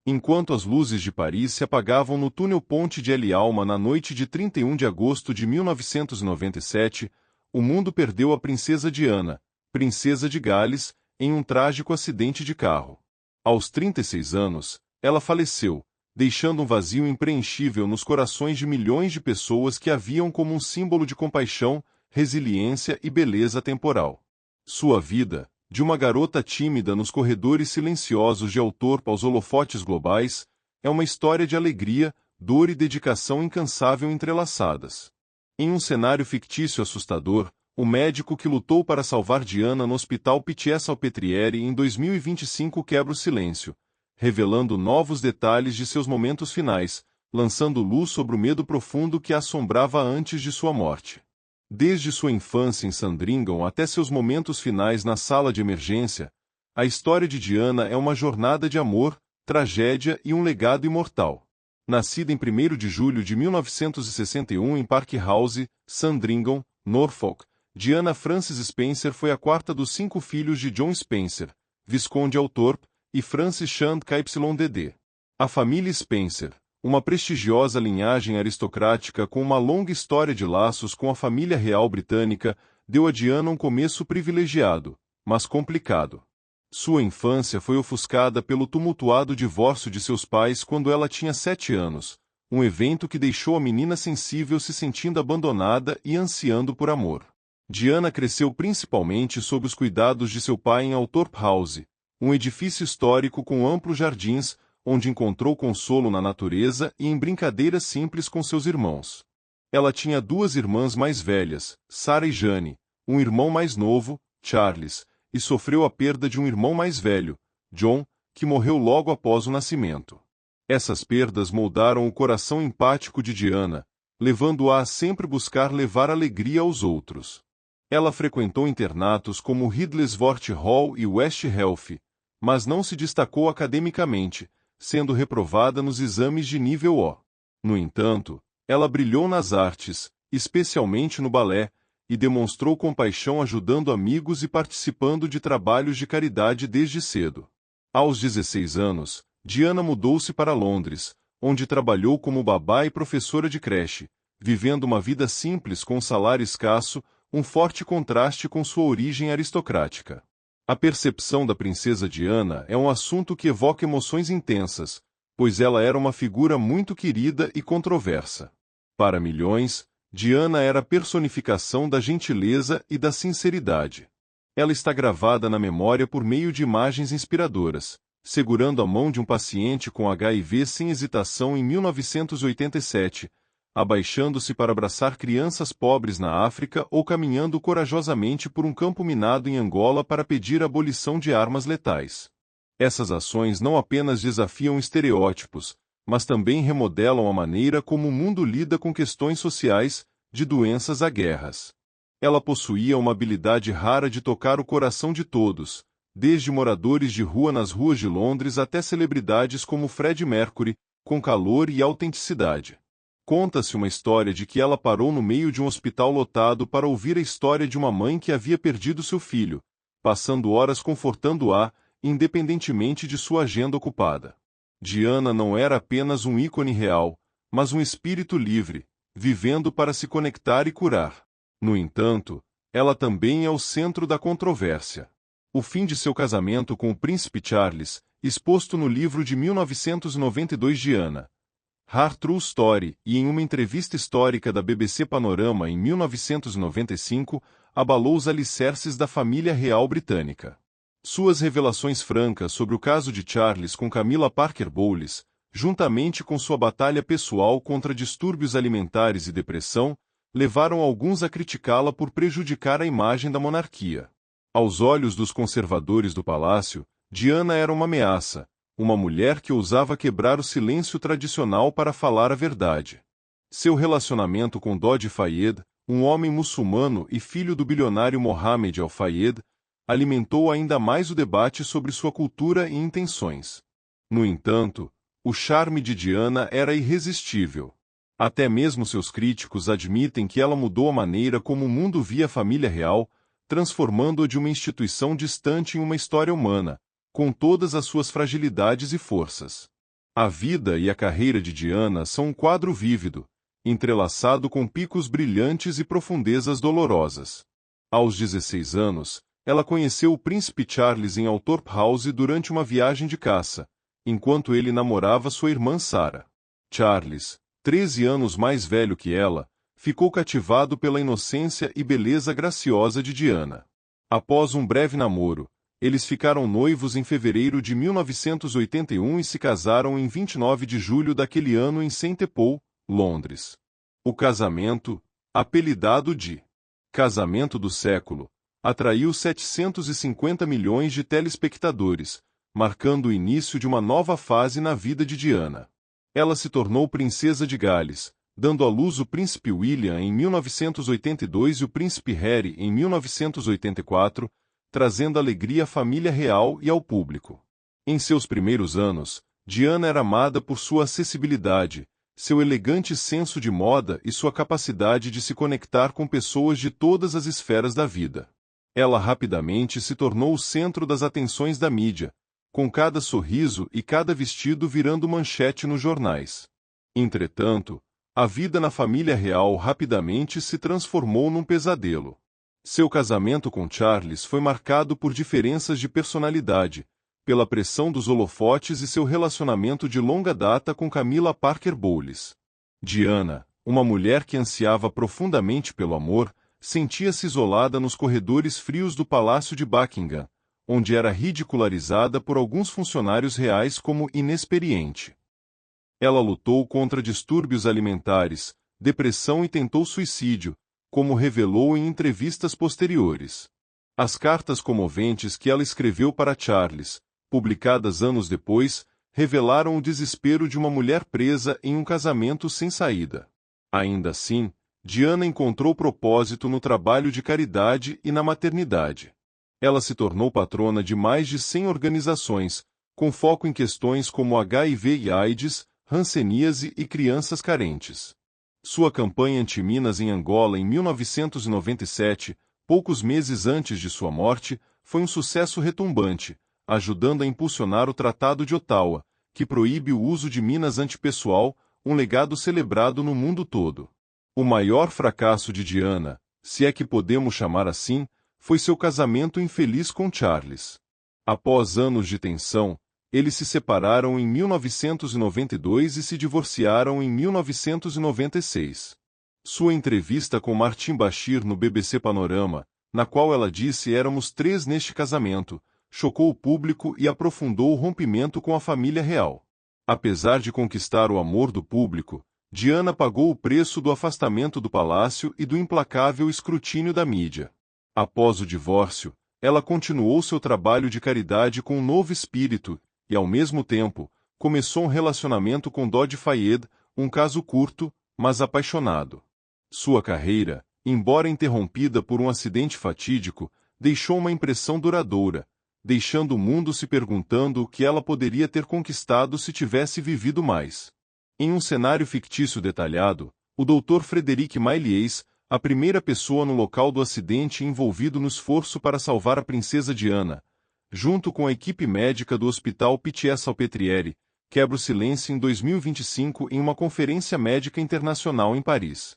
Enquanto as luzes de Paris se apagavam no túnel Ponte de El Alma na noite de 31 de agosto de 1997, o mundo perdeu a princesa Diana, princesa de Gales, em um trágico acidente de carro. Aos 36 anos, ela faleceu, deixando um vazio impreenchível nos corações de milhões de pessoas que a viam como um símbolo de compaixão, resiliência e beleza temporal. Sua vida, de uma garota tímida nos corredores silenciosos de El Torp aos holofotes globais, é uma história de alegria, dor e dedicação incansável entrelaçadas. Em um cenário fictício assustador, o médico que lutou para salvar Diana no Hospital Pitié-Salpêtrière em 2025 quebra o silêncio, revelando novos detalhes de seus momentos finais, lançando luz sobre o medo profundo que a assombrava antes de sua morte. Desde sua infância em Sandringham até seus momentos finais na sala de emergência, a história de Diana é uma jornada de amor, tragédia e um legado imortal. Nascida em 1º de julho de 1961 em Park House, Sandringham, Norfolk, Diana Frances Spencer foi a quarta dos 5 filhos de John Spencer, Visconde El Torp, e Frances Shand KYDD. A família Spencer, uma prestigiosa linhagem aristocrática com uma longa história de laços com a família real britânica, deu a Diana um começo privilegiado, mas complicado. Sua infância foi ofuscada pelo tumultuado divórcio de seus pais quando ela tinha 7 anos, um evento que deixou a menina sensível se sentindo abandonada e ansiando por amor. Diana cresceu principalmente sob os cuidados de seu pai em El Torp House, um edifício histórico com amplos jardins, onde encontrou consolo na natureza e em brincadeiras simples com seus irmãos. Ela tinha 2 irmãs mais velhas, Sarah e Jane, um irmão mais novo, Charles, e sofreu a perda de um irmão mais velho, John, que morreu logo após o nascimento. Essas perdas moldaram o coração empático de Diana, levando-a a sempre buscar levar alegria aos outros. Ela frequentou internatos como Riddlesworth Hall e West Heath, mas não se destacou academicamente, sendo reprovada nos exames de nível O. No entanto, ela brilhou nas artes, especialmente no balé, e demonstrou compaixão ajudando amigos e participando de trabalhos de caridade desde cedo. Aos 16 anos, Diana mudou-se para Londres, onde trabalhou como babá e professora de creche, vivendo uma vida simples com um salário escasso, um forte contraste com sua origem aristocrática. A percepção da princesa Diana é um assunto que evoca emoções intensas, pois ela era uma figura muito querida e controversa. Para milhões, Diana era a personificação da gentileza e da sinceridade. Ela está gravada na memória por meio de imagens inspiradoras, segurando a mão de um paciente com HIV sem hesitação em 1987, abaixando-se para abraçar crianças pobres na África ou caminhando corajosamente por um campo minado em Angola para pedir a abolição de armas letais. Essas ações não apenas desafiam estereótipos, mas também remodelam a maneira como o mundo lida com questões sociais, de doenças a guerras. Ela possuía uma habilidade rara de tocar o coração de todos, desde moradores de rua nas ruas de Londres até celebridades como Freddie Mercury, com calor e autenticidade. Conta-se uma história de que ela parou no meio de um hospital lotado para ouvir a história de uma mãe que havia perdido seu filho, passando horas confortando-a, independentemente de sua agenda ocupada. Diana não era apenas um ícone real, mas um espírito livre, vivendo para se conectar e curar. No entanto, ela também é o centro da controvérsia. O fim de seu casamento com o príncipe Charles, exposto no livro de 1992 de Diana, Her True Story, e em uma entrevista histórica da BBC Panorama em 1995, abalou os alicerces da família real britânica. Suas revelações francas sobre o caso de Charles com Camilla Parker Bowles, juntamente com sua batalha pessoal contra distúrbios alimentares e depressão, levaram alguns a criticá-la por prejudicar a imagem da monarquia. Aos olhos dos conservadores do palácio, Diana era uma ameaça, uma mulher que ousava quebrar o silêncio tradicional para falar a verdade. Seu relacionamento com Dodi Fayed, um homem muçulmano e filho do bilionário Mohammed Al-Fayed, alimentou ainda mais o debate sobre sua cultura e intenções. No entanto, o charme de Diana era irresistível. Até mesmo seus críticos admitem que ela mudou a maneira como o mundo via a família real, transformando-a de uma instituição distante em uma história humana, com todas as suas fragilidades e forças. A vida e a carreira de Diana são um quadro vívido, entrelaçado com picos brilhantes e profundezas dolorosas. Aos 16 anos, ela conheceu o príncipe Charles em Althorp House durante uma viagem de caça, enquanto ele namorava sua irmã Sarah. Charles, 13 anos mais velho que ela, ficou cativado pela inocência e beleza graciosa de Diana. Após um breve namoro, eles ficaram noivos em fevereiro de 1981 e se casaram em 29 de julho daquele ano em St. Paul, Londres. O casamento, apelidado de Casamento do Século, atraiu 750 milhões de telespectadores, marcando o início de uma nova fase na vida de Diana. Ela se tornou princesa de Gales, dando à luz o príncipe William em 1982 e o príncipe Harry em 1984, trazendo alegria à família real e ao público. Em seus primeiros anos, Diana era amada por sua acessibilidade, seu elegante senso de moda e sua capacidade de se conectar com pessoas de todas as esferas da vida. Ela rapidamente se tornou o centro das atenções da mídia, com cada sorriso e cada vestido virando manchete nos jornais. Entretanto, a vida na família real rapidamente se transformou num pesadelo. Seu casamento com Charles foi marcado por diferenças de personalidade, pela pressão dos holofotes e seu relacionamento de longa data com Camilla Parker Bowles. Diana, uma mulher que ansiava profundamente pelo amor, sentia-se isolada nos corredores frios do Palácio de Buckingham, onde era ridicularizada por alguns funcionários reais como inexperiente. Ela lutou contra distúrbios alimentares, depressão e tentou suicídio, como revelou em entrevistas posteriores. As cartas comoventes que ela escreveu para Charles, publicadas anos depois, revelaram o desespero de uma mulher presa em um casamento sem saída. Ainda assim, Diana encontrou propósito no trabalho de caridade e na maternidade. Ela se tornou patrona de mais de 100 organizações, com foco em questões como HIV e AIDS, hanseníase e crianças carentes. Sua campanha anti-minas em Angola em 1997, poucos meses antes de sua morte, foi um sucesso retumbante, ajudando a impulsionar o Tratado de Ottawa, que proíbe o uso de minas antipessoal, um legado celebrado no mundo todo. O maior fracasso de Diana, se é que podemos chamar assim, foi seu casamento infeliz com Charles. Após anos de tensão, eles se separaram em 1992 e se divorciaram em 1996. Sua entrevista com Martin Bashir no BBC Panorama, na qual ela disse "éramos três neste casamento", chocou o público e aprofundou o rompimento com a família real. Apesar de conquistar o amor do público, Diana pagou o preço do afastamento do palácio e do implacável escrutínio da mídia. Após o divórcio, ela continuou seu trabalho de caridade com um novo espírito e, ao mesmo tempo, começou um relacionamento com Dodi Fayed, um caso curto, mas apaixonado. Sua carreira, embora interrompida por um acidente fatídico, deixou uma impressão duradoura, deixando o mundo se perguntando o que ela poderia ter conquistado se tivesse vivido mais. Em um cenário fictício detalhado, o Dr. Frederic Maillies, a primeira pessoa no local do acidente envolvido no esforço para salvar a princesa Diana, junto com a equipe médica do Hospital Pitié-Salpêtrière, quebra o silêncio em 2025 em uma conferência médica internacional em Paris.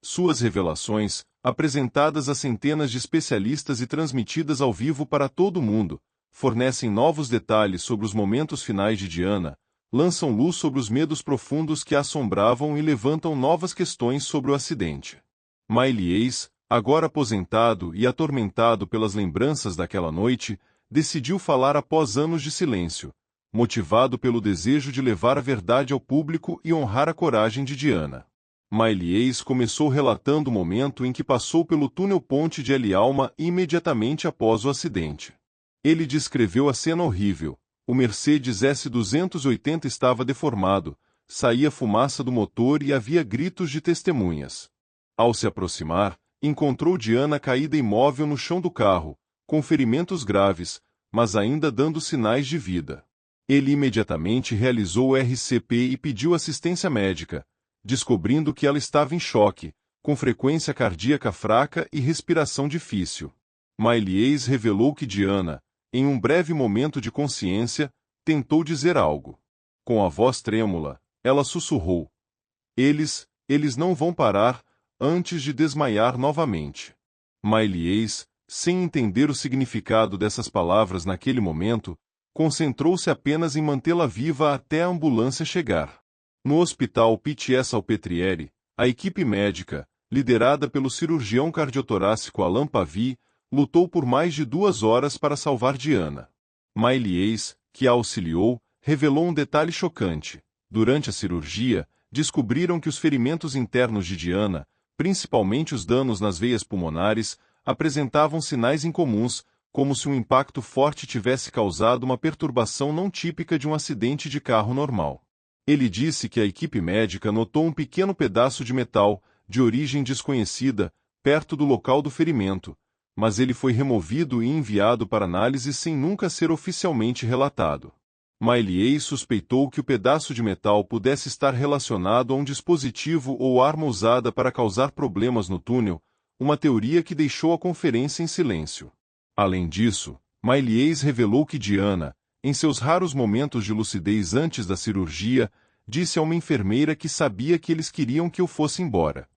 Suas revelações, apresentadas a centenas de especialistas e transmitidas ao vivo para todo o mundo, fornecem novos detalhes sobre os momentos finais de Diana, lançam luz sobre os medos profundos que a assombravam e levantam novas questões sobre o acidente. Maillies, agora aposentado e atormentado pelas lembranças daquela noite, decidiu falar após anos de silêncio, motivado pelo desejo de levar a verdade ao público e honrar a coragem de Diana. Maillies começou relatando o momento em que passou pelo túnel-ponte de El Alma imediatamente após o acidente. Ele descreveu a cena horrível. O Mercedes S280 estava deformado, saía fumaça do motor e havia gritos de testemunhas. Ao se aproximar, encontrou Diana caída imóvel no chão do carro, com ferimentos graves, mas ainda dando sinais de vida. Ele imediatamente realizou o RCP e pediu assistência médica, descobrindo que ela estava em choque, com frequência cardíaca fraca e respiração difícil. Maillies revelou que Diana, em um breve momento de consciência, tentou dizer algo. Com a voz trêmula, ela sussurrou: eles não vão parar, antes de desmaiar novamente. Mailies, sem entender o significado dessas palavras naquele momento, concentrou-se apenas em mantê-la viva até a ambulância chegar. No hospital Pitti-Salpêtrière, a equipe médica, liderada pelo cirurgião cardiotorácico Alain Pavie, lutou por mais de 2 horas para salvar Diana. Mailies, que a auxiliou, revelou um detalhe chocante. Durante a cirurgia, descobriram que os ferimentos internos de Diana, principalmente os danos nas veias pulmonares, apresentavam sinais incomuns, como se um impacto forte tivesse causado uma perturbação não típica de um acidente de carro normal. Ele disse que a equipe médica notou um pequeno pedaço de metal, de origem desconhecida, perto do local do ferimento, mas ele foi removido e enviado para análise sem nunca ser oficialmente relatado. Mailies suspeitou que o pedaço de metal pudesse estar relacionado a um dispositivo ou arma usada para causar problemas no túnel, uma teoria que deixou a conferência em silêncio. Além disso, Mailies revelou que Diana, em seus raros momentos de lucidez antes da cirurgia, disse a uma enfermeira que sabia que eles queriam que eu fosse embora.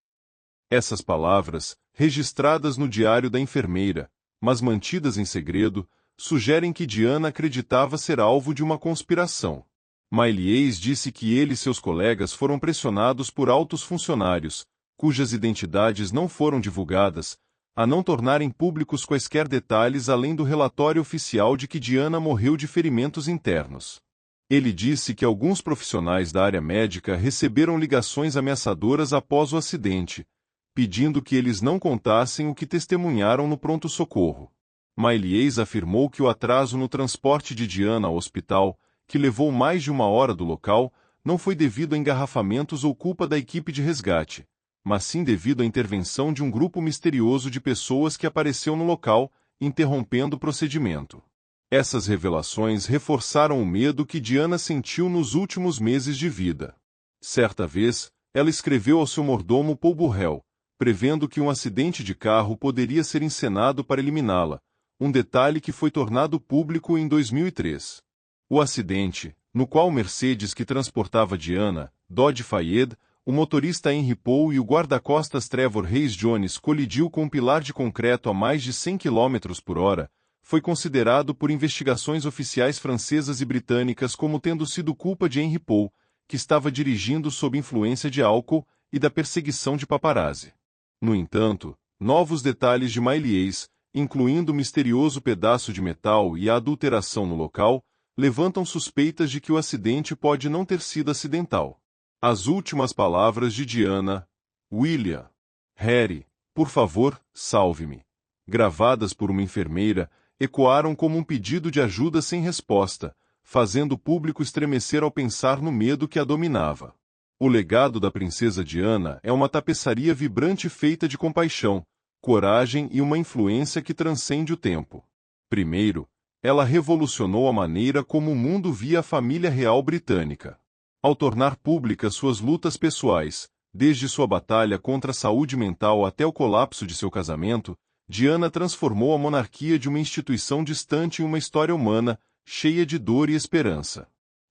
Essas palavras, registradas no diário da enfermeira, mas mantidas em segredo, sugerem que Diana acreditava ser alvo de uma conspiração. Mailies disse que ele e seus colegas foram pressionados por altos funcionários, cujas identidades não foram divulgadas, a não tornarem públicos quaisquer detalhes além do relatório oficial de que Diana morreu de ferimentos internos. Ele disse que alguns profissionais da área médica receberam ligações ameaçadoras após o acidente, pedindo que eles não contassem o que testemunharam no pronto-socorro. Mailies afirmou que o atraso no transporte de Diana ao hospital, que levou mais de 1 hora do local, não foi devido a engarrafamentos ou culpa da equipe de resgate, mas sim devido à intervenção de um grupo misterioso de pessoas que apareceu no local, interrompendo o procedimento. Essas revelações reforçaram o medo que Diana sentiu nos últimos meses de vida. Certa vez, ela escreveu ao seu mordomo Paul Burrell, prevendo que um acidente de carro poderia ser encenado para eliminá-la, um detalhe que foi tornado público em 2003. O acidente, no qual o Mercedes que transportava Diana, Dodge Fayed, o motorista Henry Paul e o guarda-costas Trevor Hayes Jones colidiu com um pilar de concreto a mais de 100 km por hora, foi considerado por investigações oficiais francesas e britânicas como tendo sido culpa de Henry Paul, que estava dirigindo sob influência de álcool, e da perseguição de paparazzi. No entanto, novos detalhes de Mailies, incluindo o misterioso pedaço de metal e a adulteração no local, levantam suspeitas de que o acidente pode não ter sido acidental. As últimas palavras de Diana: William, Harry, por favor, salve-me, gravadas por uma enfermeira, ecoaram como um pedido de ajuda sem resposta, fazendo o público estremecer ao pensar no medo que a dominava. O legado da princesa Diana é uma tapeçaria vibrante feita de compaixão, coragem e uma influência que transcende o tempo. Primeiro, ela revolucionou a maneira como o mundo via a família real britânica. Ao tornar públicas suas lutas pessoais, desde sua batalha contra a saúde mental até o colapso de seu casamento, Diana transformou a monarquia de uma instituição distante em uma história humana, cheia de dor e esperança.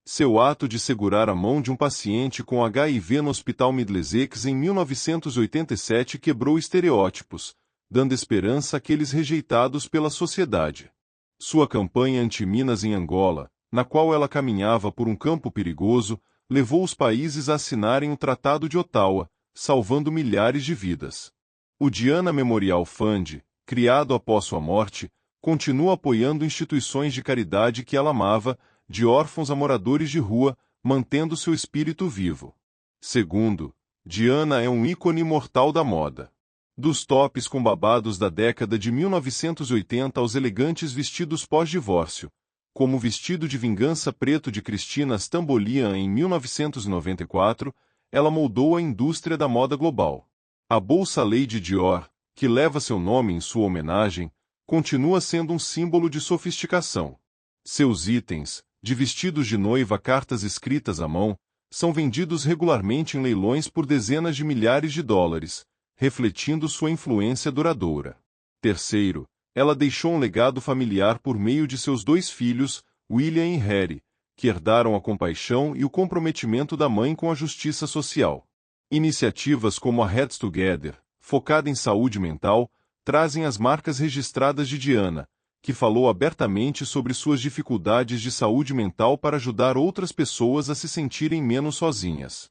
Seu ato de segurar a mão de um paciente com HIV no Hospital Middlesex em 1987 quebrou estereótipos, dando esperança àqueles rejeitados pela sociedade. Sua campanha anti-minas em Angola, na qual ela caminhava por um campo perigoso, levou os países a assinarem o Tratado de Ottawa, salvando milhares de vidas. O Diana Memorial Fund, criado após sua morte, continua apoiando instituições de caridade que ela amava, de órfãos a moradores de rua, mantendo seu espírito vivo. Segundo, Diana é um ícone imortal da moda. Dos tops com babados da década de 1980 aos elegantes vestidos pós-divórcio, como o vestido de vingança preto de Christina Stambolian em 1994, ela moldou a indústria da moda global. A bolsa Lady Dior, que leva seu nome em sua homenagem, continua sendo um símbolo de sofisticação. Seus itens, de vestidos de noiva a cartas escritas à mão, são vendidos regularmente em leilões por dezenas de milhares de dólares, refletindo sua influência duradoura. Terceiro, ela deixou um legado familiar por meio de seus 2 filhos, William e Harry, que herdaram a compaixão e o comprometimento da mãe com a justiça social. Iniciativas como a Heads Together, focada em saúde mental, trazem as marcas registradas de Diana, que falou abertamente sobre suas dificuldades de saúde mental para ajudar outras pessoas a se sentirem menos sozinhas.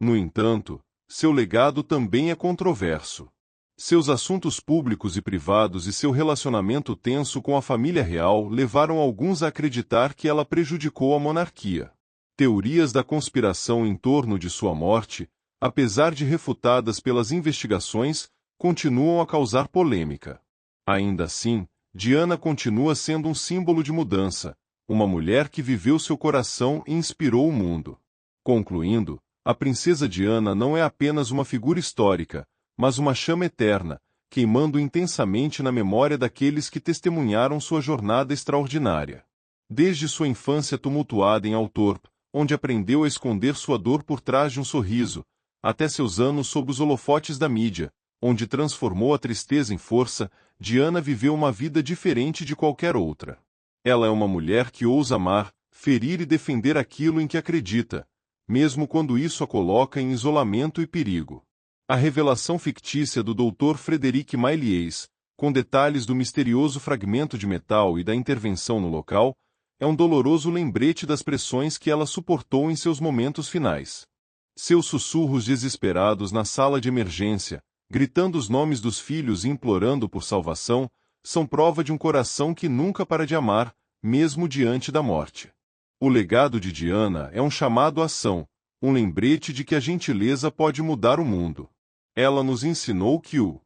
No entanto, seu legado também é controverso. Seus assuntos públicos e privados e seu relacionamento tenso com a família real levaram alguns a acreditar que ela prejudicou a monarquia. Teorias da conspiração em torno de sua morte, apesar de refutadas pelas investigações, continuam a causar polêmica. Ainda assim, Diana continua sendo um símbolo de mudança, uma mulher que viveu seu coração e inspirou o mundo. Concluindo, a princesa Diana não é apenas uma figura histórica, mas uma chama eterna, queimando intensamente na memória daqueles que testemunharam sua jornada extraordinária. Desde sua infância tumultuada em Althorp, onde aprendeu a esconder sua dor por trás de um sorriso, até seus anos sob os holofotes da mídia, onde transformou a tristeza em força, Diana viveu uma vida diferente de qualquer outra. Ela é uma mulher que ousa amar, ferir e defender aquilo em que acredita, mesmo quando isso a coloca em isolamento e perigo. A revelação fictícia do Dr. Frederic Maillies, com detalhes do misterioso fragmento de metal e da intervenção no local, é um doloroso lembrete das pressões que ela suportou em seus momentos finais. Seus sussurros desesperados na sala de emergência, gritando os nomes dos filhos e implorando por salvação, são prova de um coração que nunca para de amar, mesmo diante da morte. O legado de Diana é um chamado à ação, um lembrete de que a gentileza pode mudar o mundo. Ela nos ensinou que o